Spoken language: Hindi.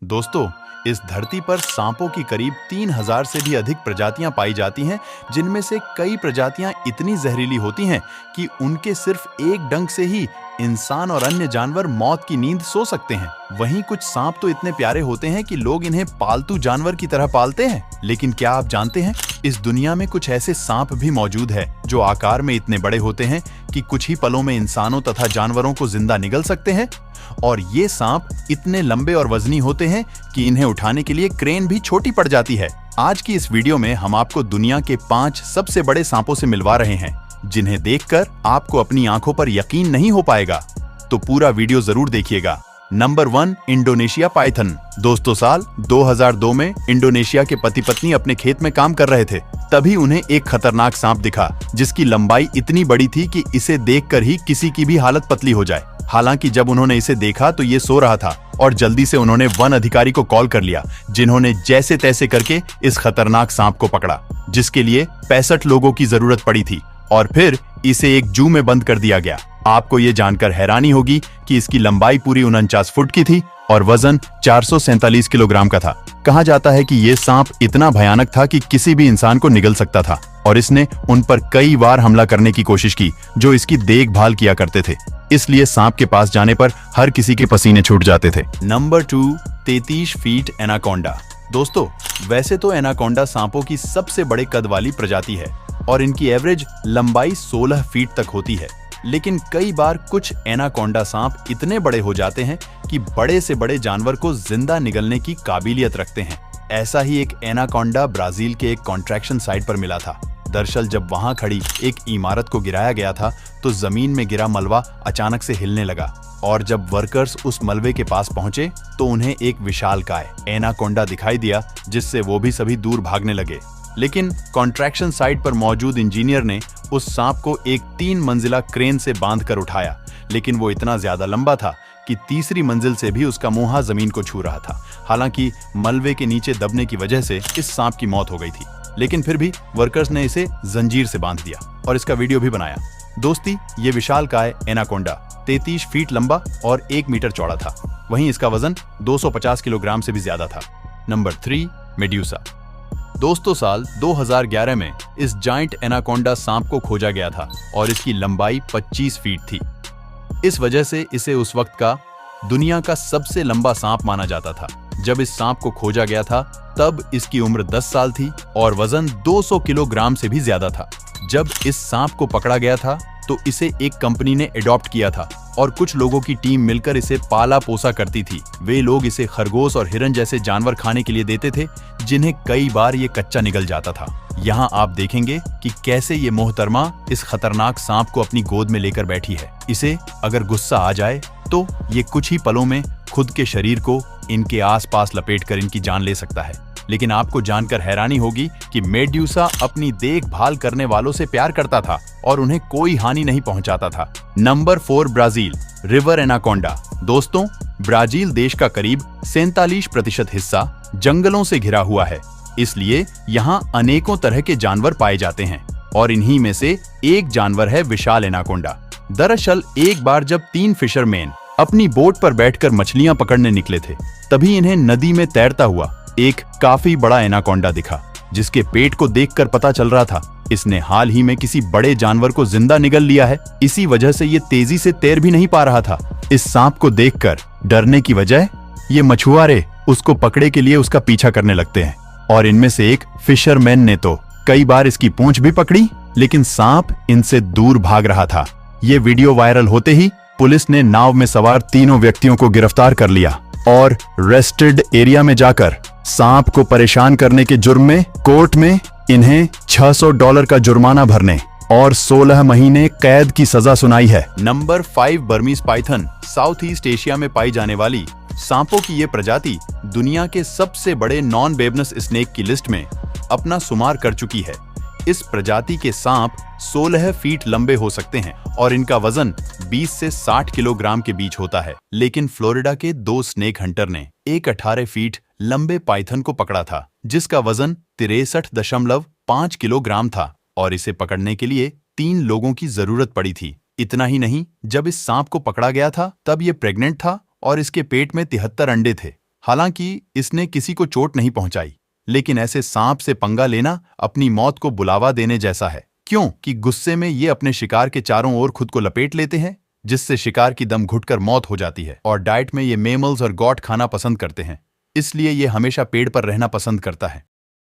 दोस्तों, इस धरती पर सांपों की करीब 3000 से भी अधिक प्रजातियां पाई जाती हैं, जिनमें से कई प्रजातियां इतनी जहरीली होती हैं कि उनके सिर्फ एक डंक से ही इंसान और अन्य जानवर मौत की नींद सो सकते हैं। वहीं कुछ सांप तो इतने प्यारे होते हैं कि लोग इन्हें पालतू जानवर की तरह पालते हैं। लेकिन क्या आप जानते हैं, इस दुनिया में कुछ ऐसे सांप भी मौजूद हैं जो आकार में इतने बड़े होते हैं कि कुछ ही पलों में इंसानों तथा जानवरों को जिंदा निगल सकते हैं। और ये सांप इतने लंबे और वजनी होते हैं कि इन्हें उठाने के लिए क्रेन भी छोटी पड़ जाती है। आज की इस वीडियो में हम आपको दुनिया के 5 सबसे बड़े सांपों से मिलवा रहे हैं, जिन्हें देखकर आपको अपनी आंखों पर यकीन नहीं हो पाएगा। तो पूरा वीडियो जरूर देखिएगा। Number 1, Indonesia Python. दोस्तों, साल 2002 में इंडोनेशिया के पति पत्नी अपने खेत में काम कर रहे थे। तभी उन्हें एक खतरनाक सांप दिखा, जिसकी लंबाई इतनी बड़ी थी कि इसे देखकर ही किसी की भी हालत पतली हो जाए। हालांकि जब उन्होंने इसे देखा तो ये सो रहा था और जल्दी से उन्होंने वन अधिकारी को कॉल कर लिया, जिन्होंने जैसे तैसे करके इस खतरनाक सांप को पकड़ा, जिसके लिए 65 लोगों की जरूरत पड़ी थी और फिर इसे एक जू में बंद कर दिया गया। आपको ये जानकर हैरानी होगी कि इसकी लंबाई पूरी 49 फुट की थी और वजन 447 किलोग्राम का था। कहा जाता है कि ये सांप इतना भयानक था कि किसी भी इंसान को निगल सकता था और इसने उन पर कई बार हमला करने की कोशिश की जो इसकी देखभाल किया करते थे। इसलिए सांप के पास जाने पर हर किसी के पसीने छूट जाते थे। Number 2, 33 feet anaconda. दोस्तों, वैसे तो एनाकोंडा सांपों की सबसे बड़े कद वाली प्रजाति है और इनकी एवरेज लंबाई 16 फीट तक होती है। लेकिन कई बार कुछ एनाकोंडा सांप इतने बड़े हो जाते हैं कि बड़े से बड़े जानवर को जिंदा निगलने की काबिलियत रखते हैं। ऐसा ही एक एनाकोंडा ब्राजील के एक कॉन्ट्रैक्शन साइट पर मिला था। दरअसल जब वहां खड़ी एक इमारत को गिराया गया था तो जमीन में गिरा मलबा अचानक से हिलने लगा और जब वर्कर्स उस मलबे के पास पहुंचे तो उन्हें एक विशालकाय एनाकोंडा दिखाई दिया, जिससे वो भी सभी दूर भागने लगे। लेकिन कॉन्ट्रैक्शन साइट पर मौजूद इंजीनियर ने उस सांप को एक 3 मंजिला क्रेन से बांधकर उठाया, लेकिन वो इतना ज्यादा लंबा था कि तीसरी मंजिल से भी उसका मुंह जमीन को छू रहा था। हालांकि मलबे के नीचे दबने की वजह से इस सांप की मौत हो गई थी, लेकिन फिर भी वर्कर्स ने इसे जंजीर से बांध दिया और इसका वीडियो भी बनाया। दोस्ती, ये विशालकाय एनाकोंडा 33 फीट लंबा और 1 मीटर चौड़ा था। वहीं इसका वजन 250 किलोग्राम से भी ज्यादा था। Number 3, medusa. दोस्तों, साल 2011 में इस जायंट एनाकोंडा सांप को खोजा गया था और इसकी लंबाई 25 फीट थी। इस वजह से इसे उस वक्त का दुनिया का सबसे लंबा सांप माना जाता था। जब इस सांप को खोजा गया था तब इसकी उम्र 10 साल थी और वजन 200 किलोग्राम से भी ज्यादा था। जब इस सांप को पकड़ा गया था तो इसे एक कंपनी ने अडॉप्ट किया था और कुछ लोगों की टीम मिलकर इसे पाला पोसा करती थी। वे लोग इसे खरगोश और हिरन जैसे जानवर खाने के लिए देते थे, जिन्हें कई बार ये कच्चा निगल जाता था। यहाँ आप देखेंगे कि कैसे ये मोहतरमा इस खतरनाक सांप को अपनी गोद में लेकर बैठी है। इसे अगर गुस्सा आ जाए तो ये कुछ ही पलों में खुद के शरीर को इनके आसपास लपेटकर इनकी जान ले सकता है। लेकिन आपको जानकर हैरानी होगी कि मेड्यूसा अपनी देखभाल करने वालों से प्यार करता था और उन्हें कोई हानि नहीं पहुंचाता था। Number 4, Brazil, river anaconda. दोस्तों, ब्राजील देश का करीब 47% हिस्सा जंगलों से घिरा हुआ है, इसलिए यहाँ अनेकों तरह के जानवर पाए जाते हैं और इन्हीं में से एक जानवर है विशाल एनाकोंडा। दरअसल एक बार जब 3 फिशरमैन अपनी बोट पर बैठकर मछलियां पकड़ने निकले थे, तभी इन्हें नदी में तैरता हुआ एक काफी बड़ा एनाकोंडा दिखा, जिसके पेट को देखकर पता चल रहा था इसने हाल ही में किसी बड़े जानवर को जिंदा निगल लिया है। इसी वजह से ये तेजी से तैर भी नहीं पा रहा था। इस सांप को देखकर डरने की बजाय ये मछुआरे उसको पकड़े के लिए उसका पीछा करने लगते हैं और इनमें से एक फिशरमैन ने तो कई बार इसकी पूंछ भी पकड़ी, लेकिन सांप इनसे दूर भाग रहा था। ये वीडियो वायरल होते ही पुलिस ने नाव में सवार तीनों व्यक्तियों को गिरफ्तार कर लिया और रेस्ट्रिक्टेड एरिया में जाकर सांप को परेशान करने के जुर्म में कोर्ट में इन्हें $600 का जुर्माना भरने और 16 महीने कैद की सजा सुनाई है। Number 5, Burmese Python. South east Asia में पाई जाने वाली सांपों की ये प्रजाति दुनिया के सबसे बड़े नॉन वेबनस स्नेक की लिस्ट में अपना शुमार कर चुकी है। इस प्रजाति के सांप 16 फीट लंबे हो सकते हैं और इनका वजन 20 से 60 किलोग्राम के बीच होता है। लेकिन फ्लोरिडा के 2 स्नेक हंटर ने एक 18 फीट लंबे पाइथन को पकड़ा था, जिसका वजन 63.5 किलोग्राम था और इसे पकड़ने के लिए 3 लोगों की जरूरत पड़ी थी। इतना ही नहीं, जब इस सांप को पकड़ा गया था तब ये प्रेग्नेंट था और इसके पेट में 73 अंडे थे। हालांकि इसने किसी को चोट नहीं पहुंचाई, लेकिन ऐसे सांप से पंगा लेना अपनी मौत को बुलावा देने जैसा है। क्यों कि गुस्से में ये अपने शिकार के चारों ओर खुद को लपेट लेते हैं, जिससे शिकार की दम घुटकर मौत हो जाती है। और डाइट में ये मेमल्स और गॉट खाना पसंद करते हैं, इसलिए ये हमेशा पेड़ पर रहना पसंद करता है।